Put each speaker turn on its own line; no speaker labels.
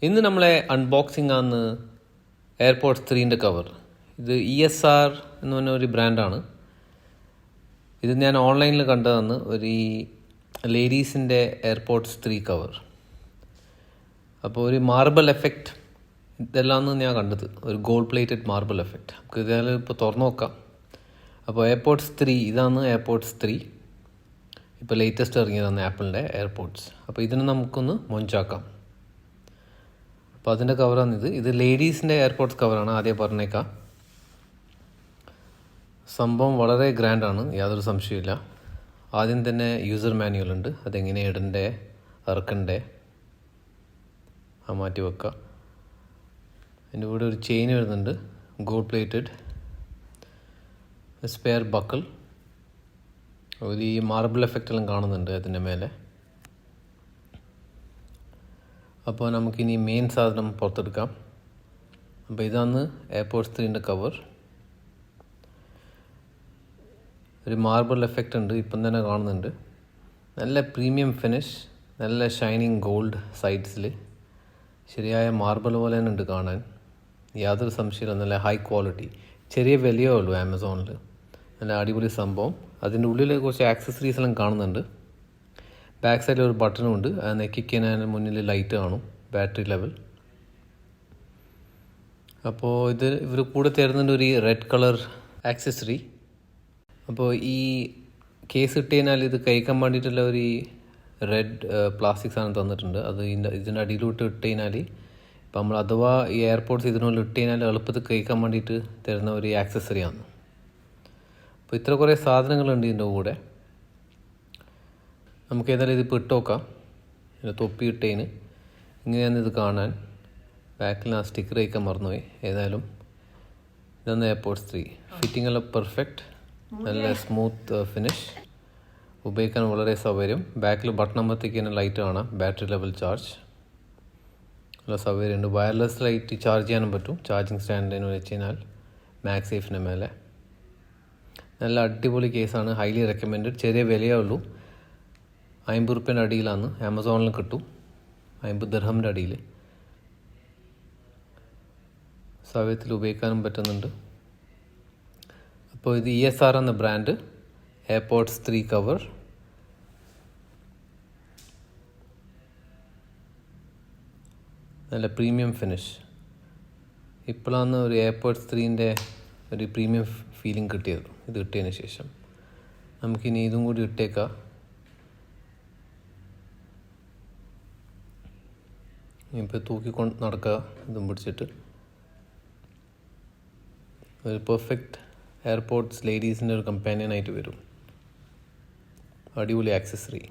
ഇന്ന് നമ്മളെ അൺബോക്സിംഗ് ആണ് എയർപോഡ്സ് 3ൻ്റെ കവർ. ഇത് ESR എന്ന് പറഞ്ഞ ഒരു ബ്രാൻഡാണ്. ഇത് ഞാൻ ഓൺലൈനിൽ കണ്ടതാണ്, ഒരു ലേഡീസിൻ്റെ എയർപോഡ്സ് 3 കവർ. അപ്പോൾ ഒരു മാർബിൾ എഫക്റ്റ് ഇതെല്ലാമാണ് ഞാൻ കണ്ടത്, ഒരു ഗോൾഡ് പ്ലേറ്റഡ് മാർബിൾ എഫക്റ്റ്. നമുക്ക് ഇതായാലും ഇപ്പോൾ തുറന്നു നോക്കാം. അപ്പോൾ എയർപോഡ്സ് 3, ഇതാണ് എയർപോഡ്സ് 3. ഇപ്പോൾ ലേറ്റസ്റ്റ് ഇറങ്ങിയതാണ് ആപ്പിളിൻ്റെ എയർപോഡ്സ്. അപ്പോൾ ഇതിനെ നമുക്കൊന്ന് മൊഞ്ചാക്കാം. അപ്പോൾ അതിൻ്റെ കവറാണിത്. ഇത് ലേഡീസിൻ്റെ എയർപോഡ്സ് കവറാണ്, ആദ്യം പറഞ്ഞേക്കാം. സംഭവം വളരെ ഗ്രാൻഡാണ്, യാതൊരു സംശയമില്ല. ആദ്യം തന്നെ യൂസർ മാനുവൽ ഉണ്ട്, അതെങ്ങനെ ഇടണ്ടേ ഇറക്കണ്ടേ മാറ്റി വെക്കുക. അതിൻ്റെ കൂടെ ഒരു ചെയിൻ വരുന്നുണ്ട്, ഗോൾഡ് പ്ലേറ്റഡ്. സ്പെയർ ബക്കിൾ, ഒരു മാർബിൾ എഫക്റ്റെല്ലാം കാണുന്നുണ്ട് അതിൻ്റെ മേലെ. അപ്പോൾ നമുക്കിനി മെയിൻ സാധനം പുറത്തെടുക്കാം. അപ്പോൾ ഇതാണ് എയർപോഡ്സ് 3ൻ്റെ കവർ. ഒരു മാർബിൾ എഫക്റ്റ് ഉണ്ട്, ഇപ്പം തന്നെ കാണുന്നുണ്ട്. നല്ല പ്രീമിയം ഫിനിഷ്, നല്ല ഷൈനിങ് ഗോൾഡ് സൈഡ്സിൽ. ശരിയായ മാർബിൾ പോലെ തന്നെ ഉണ്ട് കാണാൻ, യാതൊരു സംശയമില്ല. നല്ല ഹൈ ക്വാളിറ്റി, ചെറിയ വിലയേ ഉള്ളൂ ആമസോണിൽ. നല്ല അടിപൊളി സംഭവം. അതിൻ്റെ ഉള്ളിൽ കുറച്ച് ആക്സസറീസ് എല്ലാം കാണുന്നുണ്ട്. ബാക്ക് സൈഡിൽ ഒരു ബട്ടണും ഉണ്ട്, അത് നെക്കിക്കാൻ മുന്നിൽ ലൈറ്റ് കാണും, ബാറ്ററി ലെവൽ. അപ്പോൾ ഇവർ കൂടെ തരുന്നുണ്ട് ഒരു റെഡ് കളർ ആക്സസറി. അപ്പോൾ ഈ കേസ് ഇട്ട് കഴിഞ്ഞാൽ ഇത് കഴിക്കാൻ വേണ്ടിയിട്ടുള്ള ഒരു റെഡ് പ്ലാസ്റ്റിക് സാധനം തന്നിട്ടുണ്ട്. അത് ഇതിൻ്റെ അടിയിലോട്ട് ഇട്ട് കഴിഞ്ഞാൽ, ഇപ്പം നമ്മൾ അഥവാ ഈ എയർപോഡ്സ് ഇതിനുള്ളിൽ ഇട്ട് കഴിഞ്ഞാൽ എളുപ്പത്തിൽ കഴിക്കാൻ വേണ്ടിയിട്ട് തരുന്ന ഒരു ആക്സസറിയാണ്. അപ്പോൾ ഇത്ര കുറേ സാധനങ്ങളുണ്ട് ഇതിൻ്റെ കൂടെ. നമുക്ക് ഏതായാലും ഇതിപ്പോൾ ഇട്ട് നോക്കാം. തൊപ്പി ഇട്ടതിന് ഇങ്ങനെയാണ് ഇത് കാണാൻ. ബാക്കിൽ ആ സ്റ്റിക്കർ വയ്ക്കാൻ മറന്നുപോയി. ഏതായാലും ഇതാണ് എയർപോഡ്സ് 3. ഫിറ്റിംഗ് എല്ലാം പെർഫെക്റ്റ്, നല്ല സ്മൂത്ത് ഫിനിഷ്, ഉപയോഗിക്കാൻ വളരെ സൗകര്യം. ബാക്കിൽ ബട്ടൺ അമർത്തിക്ക് തന്നെ ലൈറ്റ് കാണാം, ബാറ്ററി ലെവൽ ചാർജ്, നല്ല സൗകര്യമുണ്ട്. വയർലെസ് ലൈറ്റ് ചാർജ് ചെയ്യാനും പറ്റും, ചാർജിങ് സ്റ്റാൻഡിന് വെച്ച് കഴിഞ്ഞാൽ മാക്സ് സേഫിന് മേലെ. നല്ല അടിപൊളി കേസാണ്, ഹൈലി റെക്കമെൻഡഡ്. ചെറിയ വിലയേ ഉള്ളൂ, 50 റുപ്യേൻ്റെ അടിയിലാണ്. ആമസോണിലും കിട്ടും, 50 ദിർഹമിൻ്റെ അടിയിൽ. സൗകര്യത്തിൽ ഉപയോഗിക്കാനും പറ്റുന്നുണ്ട്. അപ്പോൾ ഇത് ESR എന്ന ബ്രാൻഡ് എയർപോഡ്സ് 3 കവർ. നല്ല പ്രീമിയം ഫിനിഷ്. ഇപ്പോഴാണ് ഒരു എയർപോഡ്സ് 3ൻ്റെ ഒരു പ്രീമിയം ഫീലിംഗ് കിട്ടിയത്, ഇത് കിട്ടിയതിന് ശേഷം. നമുക്കിനി ഇതും കൂടി ഇട്ടേക്കാം. ഇപ്പോൾ തൂക്കിക്കൊണ്ട് നടക്കുക, ഇതും പിടിച്ചിട്ട്. ഒരു പെർഫെക്റ്റ് എയർപോഡ്സ് ലേഡീസിൻ്റെ ഒരു കമ്പാനിയനായിട്ട് വരും. അടിപൊളി ആക്സസറി.